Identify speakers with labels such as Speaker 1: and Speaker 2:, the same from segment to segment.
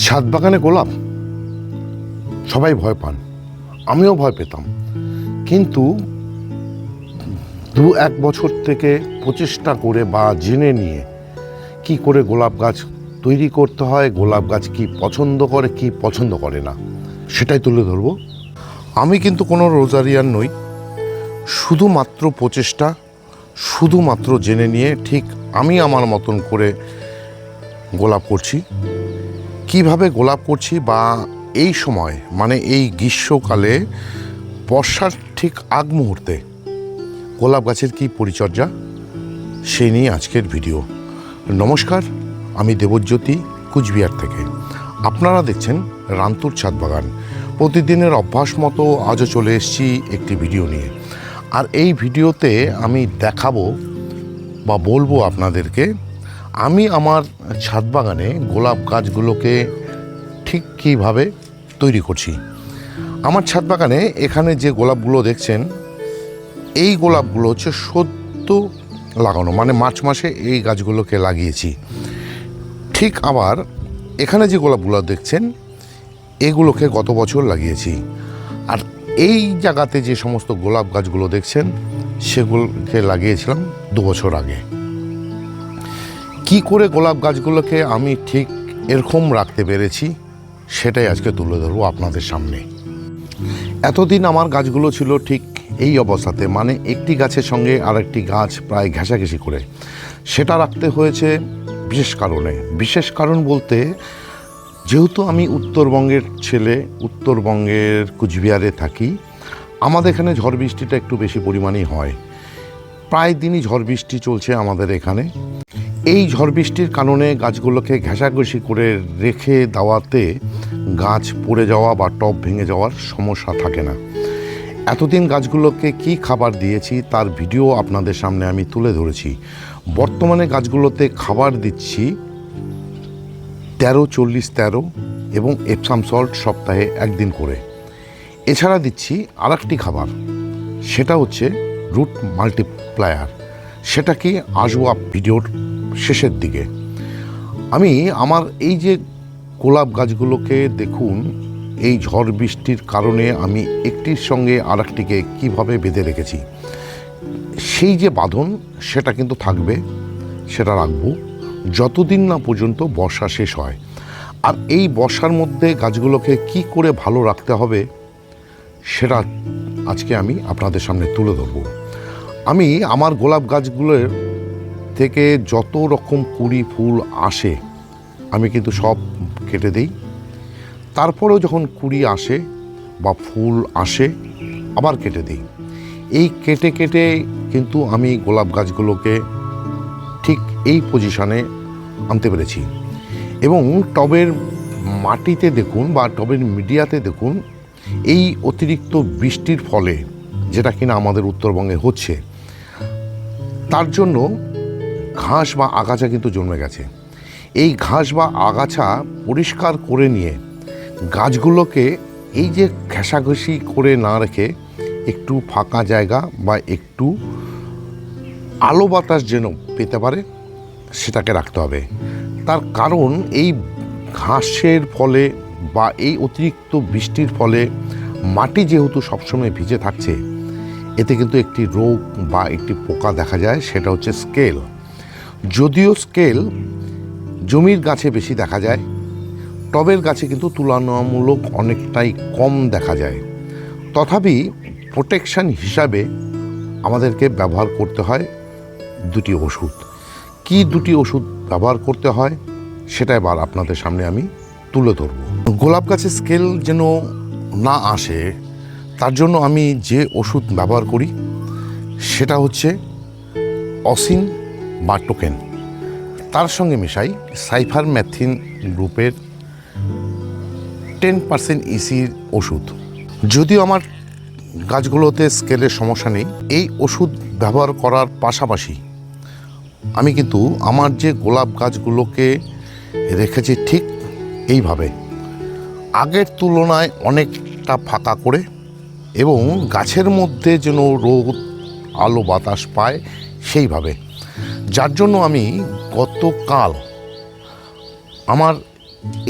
Speaker 1: ছাদ বাগানে গোলাপ সবাই ভয় পান, আমিও ভয় পেতাম। কিন্তু 2-1 বছর থেকে প্রচেষ্টা করে বা জেনে নিয়ে কি করে গোলাপ গাছ তৈরি করতে হয়, গোলাপ গাছ কি পছন্দ করে কি পছন্দ করে না সেটাই তুলে ধরবো। আমি কিন্তু কোনো রোজারিয়ান নই, শুধুমাত্র প্রচেষ্টা, শুধুমাত্র জেনে নিয়ে ঠিক আমি আমার মতন করে গোলাপ করছি। কিভাবে গোলাপ করছি বা এই সময় মানে এই গ্রীষ্মকালে বর্ষার ঠিক আগ মুহূর্তে গোলাপ গাছের কী পরিচর্যা সেই নিয়ে আজকের ভিডিও। নমস্কার, আমি দেবজ্যোতি, কুচবিহার থেকে। আপনারা দেখছেন রান্তুর ছাদ বাগান। প্রতিদিনের অভ্যাস মতো আজও চলে এসেছি একটি ভিডিও নিয়ে। আর এই ভিডিওতে আমি দেখাবো বা বলবো আপনাদেরকে আমি আমার ছাদ বাগানে গোলাপ গাছগুলোকে ঠিক কীভাবে তৈরি করছি। আমার ছাদ বাগানে এখানে যে গোলাপগুলো দেখছেন, এই গোলাপগুলো হচ্ছে সদ্য লাগানো, মানে মার্চ মাসে এই গাছগুলোকে লাগিয়েছি। ঠিক আবার এখানে যে গোলাপগুলো দেখছেন এগুলোকে গত বছর লাগিয়েছি। আর এই জায়গাতে যে সমস্ত গোলাপ গাছগুলো দেখছেন সেগুলোকে লাগিয়েছিলাম 2 বছর আগে। কি করে গোলাপ গাছগুলোকে আমি ঠিক এরকম রাখতে পেরেছি সেটাই আজকে তুলে ধরবো আপনাদের সামনে। এতদিন আমার গাছগুলো ছিল ঠিক এই অবস্থাতে, মানে একটি গাছের সঙ্গে আরেকটি গাছ প্রায় ঘেঁষাঘেঁষি করে। সেটা রাখতে হয়েছে বিশেষ কারণে। বিশেষ কারণ বলতে, যেহেতু আমি উত্তরবঙ্গের ছেলে, উত্তরবঙ্গের কুচবিহারে থাকি, আমাদের এখানে ঝড় বৃষ্টিটা একটু বেশি পরিমাণেই হয়। প্রায় দিনই ঝড় বৃষ্টি চলছে আমাদের এখানে। এই ঝড় বৃষ্টির কারণে গাছগুলোকে ঘেঁষাঘেঁষি করে রেখে দেওয়াতে গাছ পড়ে যাওয়া বা টব ভেঙে যাওয়ার সমস্যা থাকে না। এতদিন গাছগুলোকে কি খাবার দিয়েছি তার ভিডিও আপনাদের সামনে আমি তুলে ধরেছি। বর্তমানে গাছগুলোতে খাবার দিচ্ছি 13-40-13 এবং এপসাম সল্ট সপ্তাহে 1 দিন করে। এছাড়া দিচ্ছি আরেকটি খাবার, সেটা হচ্ছে রুট মাল্টিপ্লায়ার। সেটা কি আসবো ভিডিওর শেষের দিকে। আমি আমার এই যে গোলাপ গাছগুলোকে দেখুন, এই ঝড় বৃষ্টির কারণে আমি একটির সঙ্গে আরেকটিকে কীভাবে বেঁধে রেখেছি। সেই যে বাঁধন সেটা কিন্তু থাকবে, সেটা রাখবো যতদিন না পর্যন্ত বর্ষা শেষ হয়। আর এই বর্ষার মধ্যে গাছগুলোকে কি করে ভালো রাখতে হবে সেটা আজকে আমি আপনাদের সামনে তুলে ধরবো। আমি আমার গোলাপ গাছগুলোর থেকে যত রকম কুড়ি ফুল আসে আমি কিন্তু সব কেটে দিই। তারপরেও যখন কুড়ি আসে বা ফুল আসে আবার কেটে দিই। এই কেটে কেটে কিন্তু আমি গোলাপ গাছগুলোকে ঠিক এই পজিশনে আনতে পেরেছি। এবং টবের মাটিতে দেখুন বা টবের মিডিয়াতে দেখুন, এই অতিরিক্ত বৃষ্টির ফলে যেটা কিনা আমাদের উত্তরবঙ্গে হচ্ছে, তার জন্য ঘাস বা আগাছা কিন্তু জন্মে গেছে। এই ঘাস বা আগাছা পরিষ্কার করে নিয়ে গাছগুলোকে এই যে ঘেঁষাঘেঁষি করে না রেখে একটু ফাঁকা জায়গা বা একটু আলো বাতাস যেন পেতে পারে সেটাকে রাখতে হবে। তার কারণ এই ঘাসের ফলে বা এই অতিরিক্ত বৃষ্টির ফলে মাটি যেহেতু সবসময় ভিজে থাকছে, এতে কিন্তু একটি রোগ বা একটি পোকা দেখা যায়, সেটা হচ্ছে স্কেল। যদিও স্কেল জমির গাছে বেশি দেখা যায়, টবের গাছে কিন্তু তুলনামূলক অনেকটাই কম দেখা যায়। তথাপি প্রোটেকশন হিসাবে আমাদেরকে ব্যবহার করতে হয় 2টি ওষুধ। কি 2টি ওষুধ ব্যবহার করতে হয় সেটা এবার আপনাদের সামনে আমি তুলে ধরব। গোলাপ গাছে স্কেল যেন না আসে তার জন্য আমি যে ওষুধ ব্যবহার করি সেটা হচ্ছে অসিন বা টোকেন। তার সঙ্গে মেশাই সাইফারমেথ্রিন গ্রুপের 10% ইসির ওষুধ। যদিও আমার গাছগুলোতে স্কেলের সমস্যা নেই, এই ওষুধ ব্যবহার করার পাশাপাশি আমি কিন্তু আমার যে গোলাপ গাছগুলোকে রেখেছি ঠিক এইভাবে, আগের তুলনায় অনেকটা ফাঁকা করে, এবং গাছের মধ্যে যেন রোদ আলো বাতাস পায় সেইভাবে। যার জন্য আমি গতকাল আমার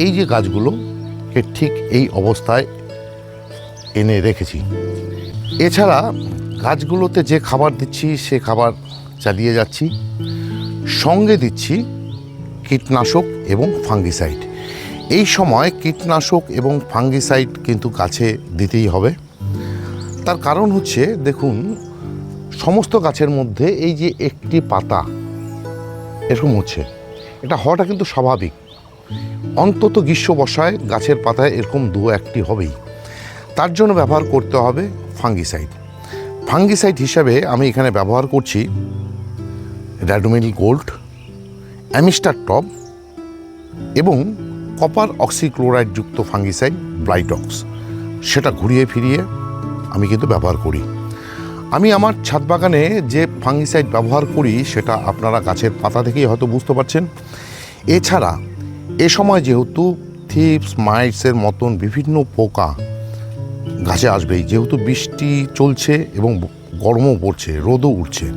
Speaker 1: এই যে গাছগুলোকে ঠিক এই অবস্থায় এনে রেখেছি। এছাড়া গাছগুলোতে যে খাবার দিচ্ছি সে খাবার চালিয়ে যাচ্ছি, সঙ্গে দিচ্ছি কীটনাশক এবং ফাঙ্গিসাইড। এই সময় কীটনাশক এবং ফাঙ্গিসাইড কিন্তু গাছে দিতেই হবে। তার কারণ হচ্ছে, দেখুন, সমস্ত গাছের মধ্যে এই যে একটি পাতা এরকম হচ্ছে, এটা হওয়াটা কিন্তু স্বাভাবিক। অন্তত গ্রীষ্ম বর্ষায় গাছের পাতায় এরকম দু একটি হবেই। তার জন্য ব্যবহার করতে হবে ফাঙ্গিসাইড। ফাঙ্গিসাইড হিসাবে আমি এখানে ব্যবহার করছি রেডোমিল গোল্ড, অ্যামিস্টার টপ এবং কপার অক্সিক্লোরাইড যুক্ত ফাঙ্গিসাইড ব্লাইটক্স। সেটা ঘুরিয়ে ফিরিয়ে আমি কিন্তু ব্যবহার করি। আমি আমার ছাদ বাগানে যে ফাঙ্গিসাইড ব্যবহার করি সেটা আপনারা গাছের পাতা থেকেই হয়তো বুঝতে পারছেন। এছাড়া এ সময় যেহেতু থিপস, মাইটসের মতন বিভিন্ন পোকা গাছে আসবেই, যেহেতু বৃষ্টি চলছে এবং গরমও পড়ছে, রোদও উঠছে,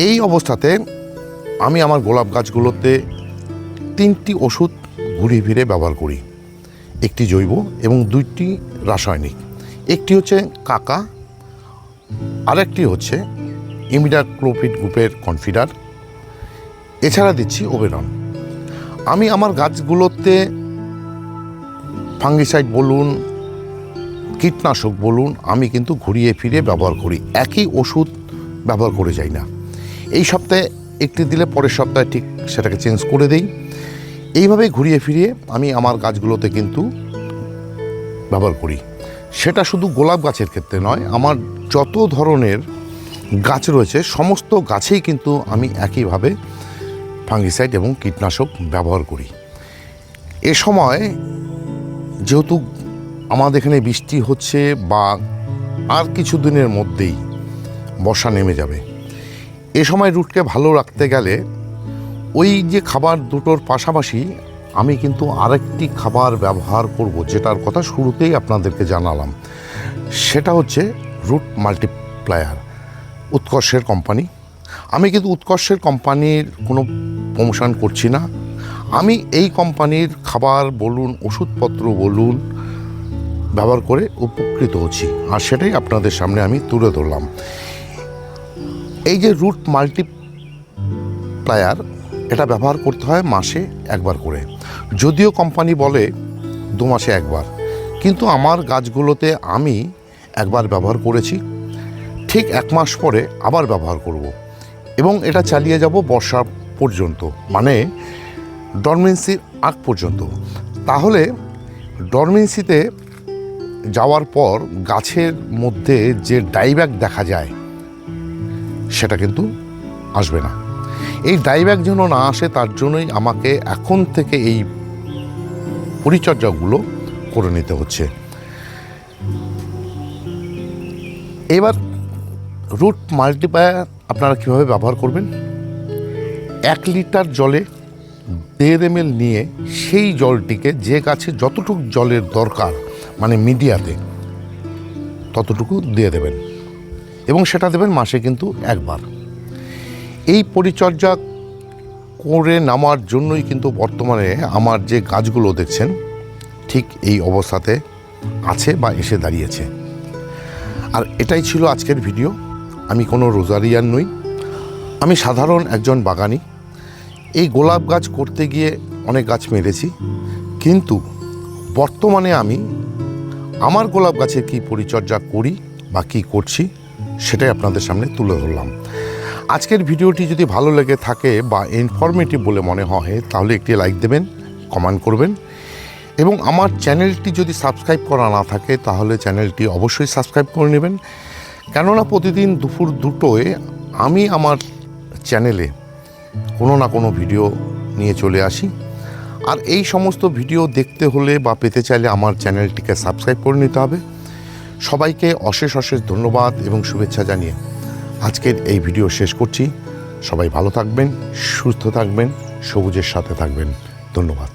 Speaker 1: এই অবস্থাতে আমি আমার গোলাপ গাছগুলোতে 3টি ওষুধ ঘুরিয়ে ফিরে ব্যবহার করি। একটি জৈব এবং 2টি রাসায়নিক। একটি হচ্ছে কাকা, আরেকটি হচ্ছে ইমিডাক্লোপিড গ্রুপের কনফিডার। এছাড়া দিচ্ছি ওবেরন। আমি আমার গাছগুলোতে ফাঙ্গিসাইড বলুন, কীটনাশক বলুন, আমি কিন্তু ঘুরিয়ে ফিরে ব্যবহার করি। একই ওষুধ ব্যবহার করে যাই না। এই সপ্তাহে একটি দিলে পরের সপ্তাহে ঠিক সেটাকে চেঞ্জ করে দেই। এইভাবেই ঘুরিয়ে ফিরিয়ে আমি আমার গাছগুলোতে কিন্তু ব্যবহার করি। সেটা শুধু গোলাপ গাছের ক্ষেত্রে নয়, আমার যত ধরনের গাছ রয়েছে সমস্ত গাছেই কিন্তু আমি একইভাবে ফাঙ্গিসাইড এবং কীটনাশক ব্যবহার করি। এ সময় যেহেতু আমাদের এখানে বৃষ্টি হচ্ছে বা আর কিছু দিনের মধ্যেই বর্ষা নেমে যাবে, এ সময় রুটকে ভালো রাখতে গেলে ওই যে খাবার দুটোর পাশাপাশি আমি কিন্তু আরেকটি খাবার ব্যবহার করব, যেটার কথা শুরুতেই আপনাদেরকে জানালাম। সেটা হচ্ছে রুট মাল্টিপ্লায়ার, উৎকর্ষের কোম্পানি। আমি কিন্তু উৎকর্ষের কোম্পানির কোনো প্রমোশন করছি না। আমি এই কোম্পানির খাবার বলুন, ওষুধপত্র বলুন, ব্যবহার করে উপকৃত হচ্ছি, আর সেটাই আপনাদের সামনে আমি তুলে ধরলাম। এই যে রুট মাল্টিপ্লায়ার, এটা ব্যবহার করতে হয় মাসে একবার করে। যদিও কোম্পানি বলে 2 মাসে একবার, কিন্তু আমার গাছগুলোতে আমি একবার ব্যবহার করেছি, ঠিক 1 মাস পরে আবার ব্যবহার করব এবং এটা চালিয়ে যাব বর্ষা পর্যন্ত, মানে ডরমেন্সির আগ পর্যন্ত। তাহলে ডরমেন্সিতে যাওয়ার পর গাছের মধ্যে যে ডাইব্যাক দেখা যায় সেটা কিন্তু আসবে না। এই ডাইব্যাক যেন না আসে তার জন্যই আমাকে এখন থেকে এই পরিচর্যাগুলো করে নিতে হচ্ছে। এবার রুট মাল্টিপ্লায়ার আপনারা কীভাবে ব্যবহার করবেন? 1 লিটার জলে 1.5 ml নিয়ে সেই জলটিকে যে গাছে যতটুকু জলের দরকার, মানে মিডিয়াতে, ততটুকু দিয়ে দেবেন এবং সেটা দেবেন মাসে কিন্তু একবার। এই পরিচর্যা করে নামার জন্যই কিন্তু বর্তমানে আমার যে গাছগুলো দেখছেন ঠিক এই অবস্থাতে আছে বা এসে দাঁড়িয়েছে। আর এটাই ছিল আজকের ভিডিও। আমি কোনো রোজারিয়ান নই, আমি সাধারণ একজন বাগানি। এই গোলাপ গাছ করতে গিয়ে অনেক গাছ মেরেছি, কিন্তু বর্তমানে আমি আমার গোলাপ গাছের কী পরিচর্যা করি বা কী করছি সেটাই আপনাদের সামনে তুলে ধরলাম। আজকের ভিডিওটি যদি ভালো লেগে থাকে বা ইনফরমেটিভ বলে মনে হয় তাহলে একটি লাইক দেবেন, কমেন্ট করবেন এবং আমার চ্যানেলটি যদি সাবস্ক্রাইব করা না থাকে তাহলে চ্যানেলটি অবশ্যই সাবস্ক্রাইব করে নেবেন। কেননা প্রতিদিন দুপুর 2টোয় আমি আমার চ্যানেলে কোনো না কোনো ভিডিও নিয়ে চলে আসি। আর এই সমস্ত ভিডিও দেখতে হলে বা পেতে চাইলে আমার চ্যানেলটিকে সাবস্ক্রাইব করে নিতে হবে। সবাইকে অশেষ অশেষ ধন্যবাদ এবং শুভেচ্ছা জানিয়ে আজকের এই ভিডিও শেষ করছি। সবাই ভালো থাকবেন, সুস্থ থাকবেন, সবুজের সাথে থাকবেন। ধন্যবাদ।